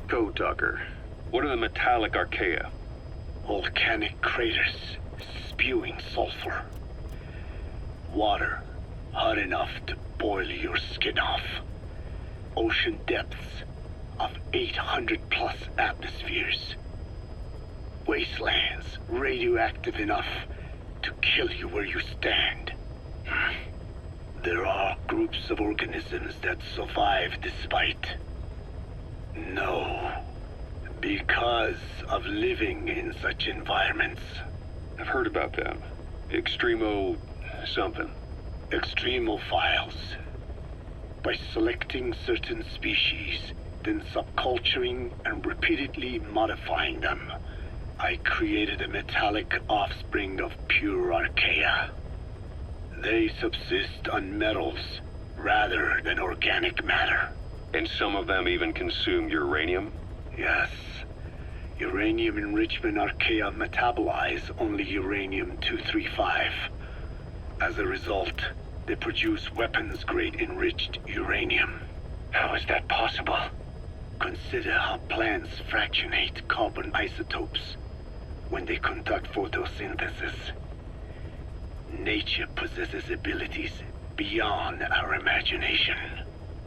Go, Tucker. What are the metallic Archaea? Volcanic craters spewing sulfur. Water hot enough to boil your skin off. Ocean depths of 800 plus atmospheres. Wastelands radioactive enough to kill you where you stand. There are groups of organisms that survive despite. No. Because of living in such environments. I've heard about them. Extremo something. Extremophiles. By selecting certain species, then subculturing and repeatedly modifying them, I created a metallic offspring of pure Archaea. They subsist on metals rather than organic matter. And some of them even consume uranium? Yes. Uranium enrichment Archaea metabolize only uranium-235. As a result, they produce weapons-grade enriched uranium. How is that possible? Consider how plants fractionate carbon isotopes when they conduct photosynthesis. Nature possesses abilities beyond our imagination.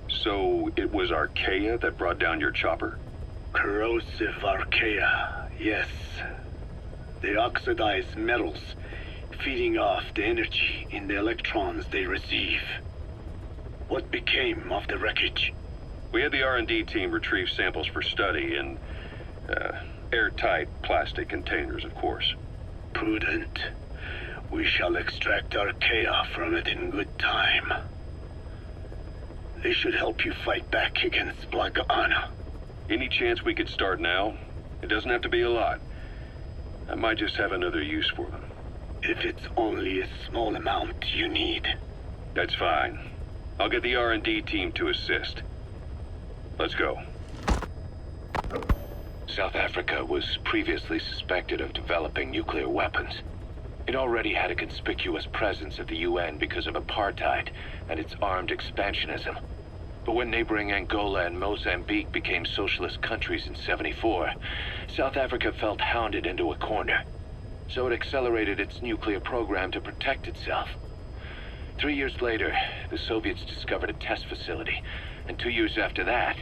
So it was Archaea that brought down your chopper? Corrosive Archaea, yes. They oxidize metals, feeding off the energy in the electrons they receive. What became of the wreckage? We had the R&D team retrieve samples for study in airtight plastic containers, of course. Prudent. We shall extract Archaea from it in good time. They should help you fight back against Black Anna. Any chance we could start now? It doesn't have to be a lot. I might just have another use for them. If it's only a small amount you need. That's fine. I'll get the R&D team to assist. Let's go. South Africa was previously suspected of developing nuclear weapons. It already had a conspicuous presence at the UN because of apartheid and its armed expansionism. But when neighboring Angola and Mozambique became socialist countries in '74, South Africa felt hounded into a corner. So it accelerated its nuclear program to protect itself. 3 years later, the Soviets discovered a test facility, and 2 years after that,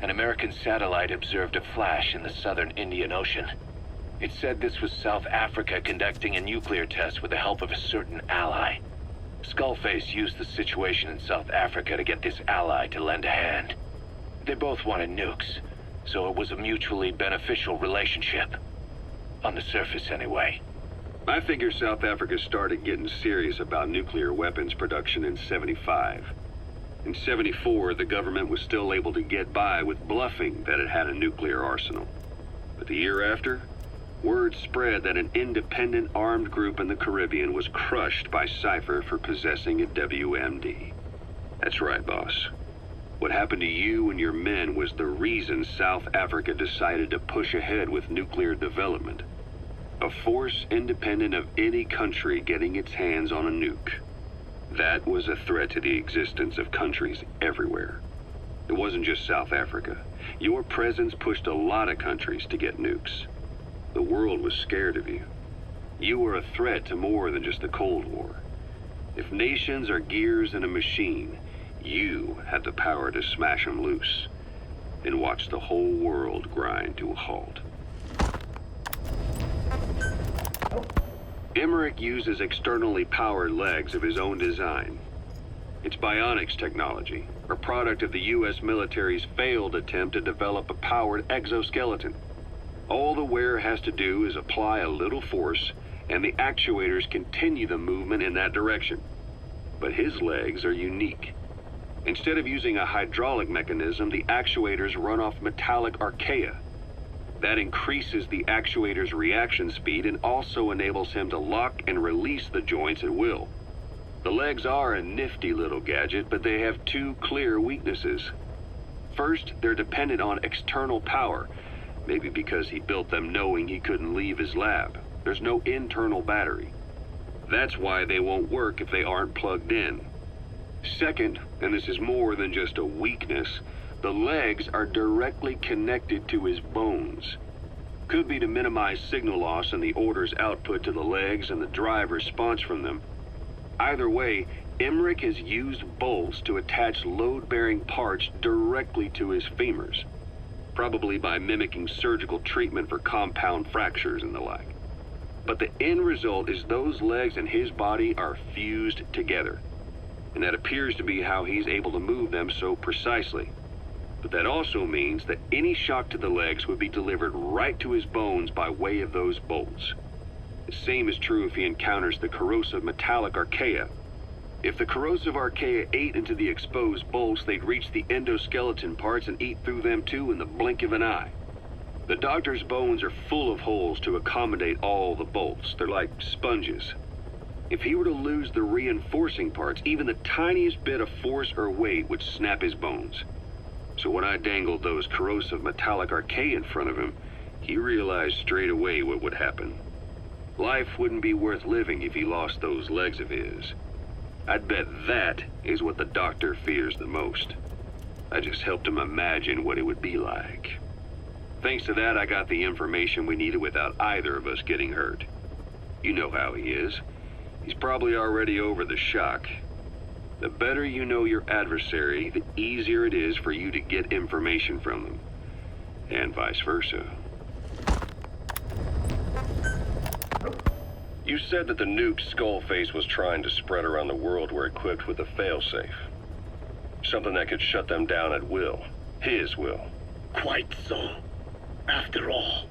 an American satellite observed a flash in the southern Indian Ocean. It said this was South Africa conducting a nuclear test with the help of a certain ally. Skullface used the situation in South Africa to get this ally to lend a hand. They both wanted nukes, so it was a mutually beneficial relationship. On the surface, anyway. I figure South Africa started getting serious about nuclear weapons production in '75. In '74, the government was still able to get by with bluffing that it had a nuclear arsenal. But the year after, word spread that an independent armed group in the Caribbean was crushed by Cypher for possessing a WMD. That's right, boss. What happened to you and your men was the reason South Africa decided to push ahead with nuclear development. A force independent of any country getting its hands on a nuke. That was a threat to the existence of countries everywhere. It wasn't just South Africa. Your presence pushed a lot of countries to get nukes. The world was scared of you. You were a threat to more than just the Cold War. If nations are gears in a machine, you had the power to smash them loose and watch the whole world grind to a halt. Emmerich uses externally powered legs of his own design. It's Bionic's technology, a product of the U.S. military's failed attempt to develop a powered exoskeleton. All the wearer has to do is apply a little force, and the actuators continue the movement in that direction. But his legs are unique. Instead of using a hydraulic mechanism, the actuators run off metallic Archaea. That increases the actuator's reaction speed and also enables him to lock and release the joints at will. The legs are a nifty little gadget, but they have two clear weaknesses. First, they're dependent on external power, maybe because he built them knowing he couldn't leave his lab. There's no internal battery. That's why they won't work if they aren't plugged in. Second, and this is more than just a weakness, The legs are directly connected to his bones. Could be to minimize signal loss and the orders output to the legs and the drive response from them. Either way, Emmerich has used bolts to attach load-bearing parts directly to his femurs, probably by mimicking surgical treatment for compound fractures and the like. But the end result is those legs and his body are fused together, and that appears to be how he's able to move them so precisely. But that also means that any shock to the legs would be delivered right to his bones by way of those bolts. The same is true if he encounters the corrosive metallic Archaea. If the corrosive Archaea ate into the exposed bolts, they'd reach the endoskeleton parts and eat through them too in the blink of an eye. The doctor's bones are full of holes to accommodate all the bolts. They're like sponges. If he were to lose the reinforcing parts, even the tiniest bit of force or weight would snap his bones. So when I dangled those corrosive metallic Archaea in front of him, he realized straight away what would happen. Life wouldn't be worth living if he lost those legs of his. I'd bet that is what the doctor fears the most. I just helped him imagine what it would be like. Thanks to that, I got the information we needed without either of us getting hurt. You know how he is. He's probably already over the shock. The better you know your adversary, the easier it is for you to get information from them. And vice versa. You said that the nukes Skullface was trying to spread around the world were equipped with a failsafe. Something that could shut them down at will. His will. Quite so. After all,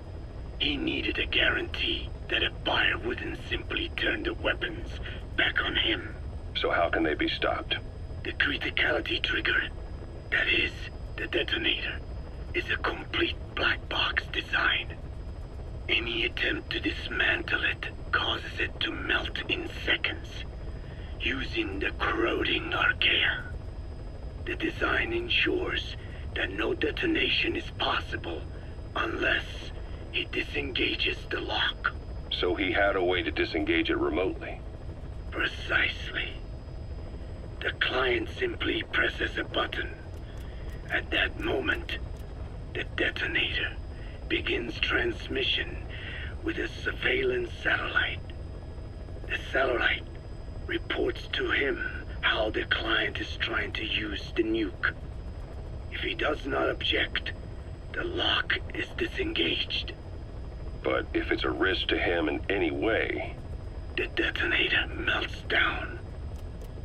he needed a guarantee that a buyer wouldn't simply turn the weapons back on him. So how can they be stopped? The criticality trigger, that is, the detonator, is a complete black box design. Any attempt to dismantle it causes it to melt in seconds, using the corroding Archaea. The design ensures that no detonation is possible unless he disengages the lock. So he had a way to disengage it remotely. Precisely. The client simply presses a button. At that moment, the detonator begins transmission with a surveillance satellite. The satellite reports to him how the client is trying to use the nuke. If he does not object, the lock is disengaged. But if it's a risk to him in any way... The detonator melts down.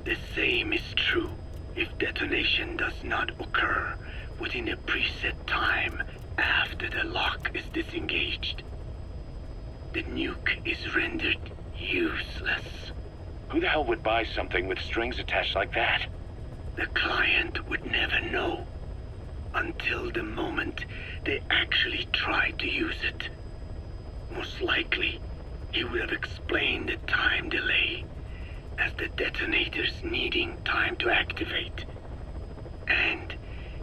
The same is true if detonation does not occur within a preset time after the lock is disengaged. The nuke is rendered useless. Who the hell would buy something with strings attached like that? The client would never know until the moment they actually try to use it. Most likely, he would have explained the time delay as the detonators needing time to activate. And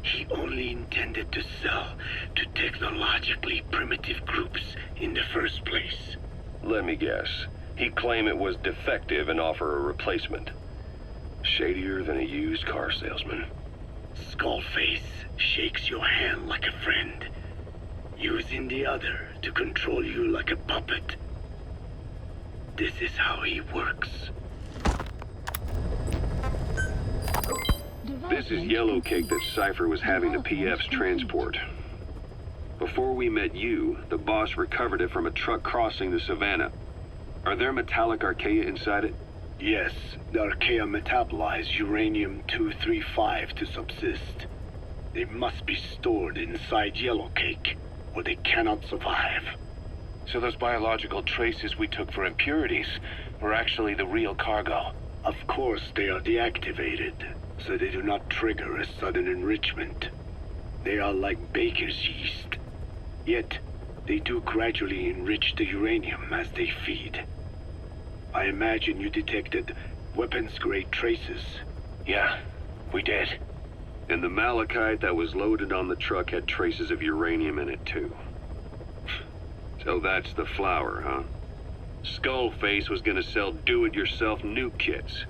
he only intended to sell to technologically primitive groups in the first place. Let me guess. He'd claim it was defective and offer a replacement. Shadier than a used car salesman. Skullface shakes your hand like a friend, using the other to control you like a puppet. This is how he works. This is yellow cake that Cypher was having the PFs transport. Before we met you, the boss recovered it from a truck crossing the savannah. Are there metallic Archaea inside it? Yes, the Archaea metabolize uranium-235 to subsist. They must be stored inside yellow cake, or they cannot survive. So those biological traces we took for impurities were actually the real cargo. Of course they are deactivated, so they do not trigger a sudden enrichment. They are like baker's yeast. Yet, they do gradually enrich the uranium as they feed. I imagine you detected weapons-grade traces. Yeah, we did. And the malachite that was loaded on the truck had traces of uranium in it too. So that's the flower, huh? Skullface was gonna sell do-it-yourself nuke kits.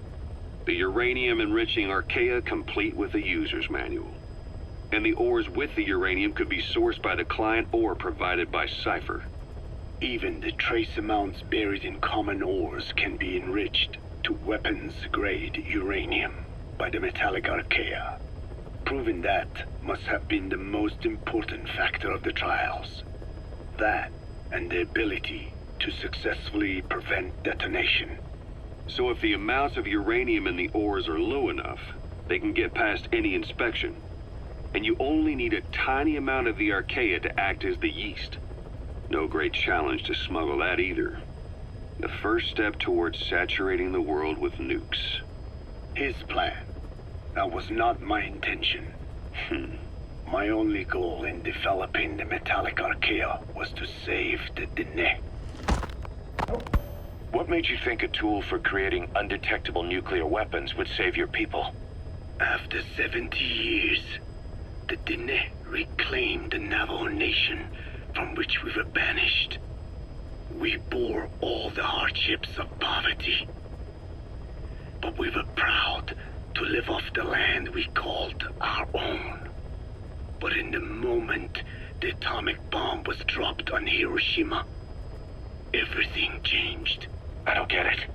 The uranium-enriching Archaea complete with a user's manual. And the ores with the uranium could be sourced by the client or provided by Cypher. Even the trace amounts buried in common ores can be enriched to weapons-grade uranium by the metallic Archaea. Proving that must have been the most important factor of the trials. That and the ability to successfully prevent detonation. So if the amounts of uranium in the ores are low enough, they can get past any inspection. And you only need a tiny amount of the Archaea to act as the yeast. No great challenge to smuggle that either. The first step towards saturating the world with nukes. His plan. That was not my intention. My only goal in developing the metallic Archaea was to save the Dene. What made you think a tool for creating undetectable nuclear weapons would save your people? After 70 years, the Dene reclaimed the Navajo nation from which we were banished. We bore all the hardships of poverty. But we were proud to live off the land we called our own. But in the moment the atomic bomb was dropped on Hiroshima, everything changed. I don't get it.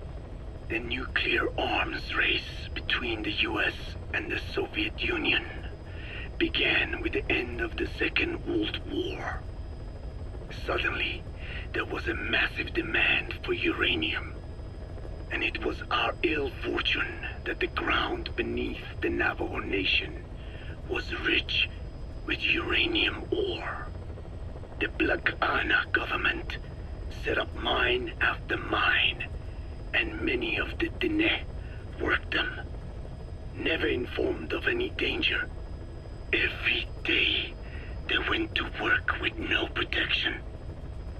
The nuclear arms race between the US and the Soviet Union began with the end of the Second World War. Suddenly, there was a massive demand for uranium. And it was our ill fortune that the ground beneath the Navajo Nation was rich with uranium ore. The Black Ana government set up mine after mine, and many of the Dene worked them, never informed of any danger. Every day, they went to work with no protection.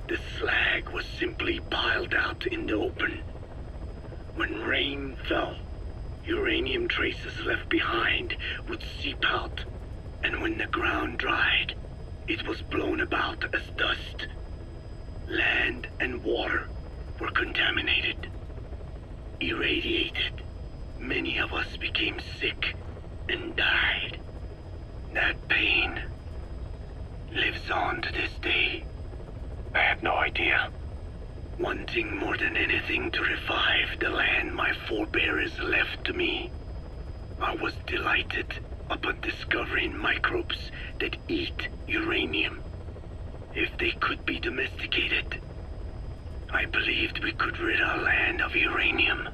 The slag was simply piled out in the open. When rain fell, uranium traces left behind would seep out, and when the ground dried, it was blown about as dust. Land and water were contaminated, irradiated. Many of us became sick and died. That pain lives on to this day. I had no idea. Wanting more than anything to revive the land my forebears left to me, I was delighted upon discovering microbes that eat uranium. If they could be domesticated, I believed we could rid our land of uranium.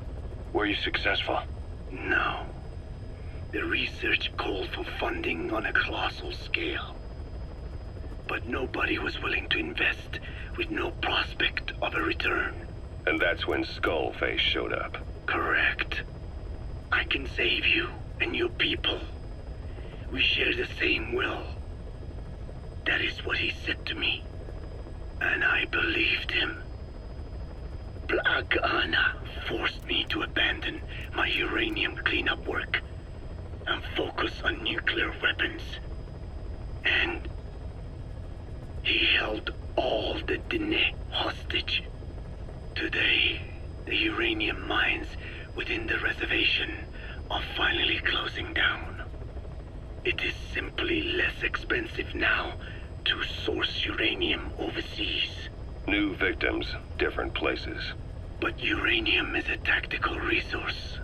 Were you successful? No. The research called for funding on a colossal scale. But nobody was willing to invest with no prospect of a return. And that's when Skullface showed up. Correct. I can save you and your people. We share the same will. That is what he said to me. And I believed him. Black Ana forced me to abandon my uranium cleanup work and focus on nuclear weapons. And he held all the Dene hostage. Today, the uranium mines within the reservation are finally closing down. It is simply less expensive now to source uranium overseas. New victims, different places. But uranium is a tactical resource.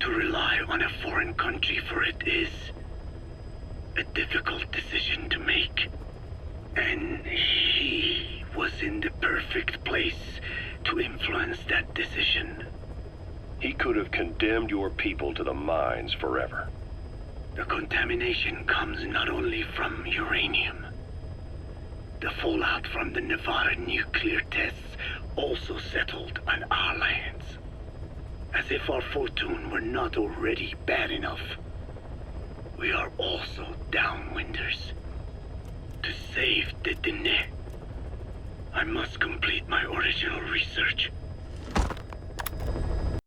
To rely on a foreign country for it is a difficult decision to make. And he was in the perfect place to influence that decision. He could have condemned your people to the mines forever. The contamination comes not only from uranium. The fallout from the Nevada nuclear tests also settled on our lands. As if our fortune were not already bad enough, we are also downwinders. To save the Dene, I must complete my original research.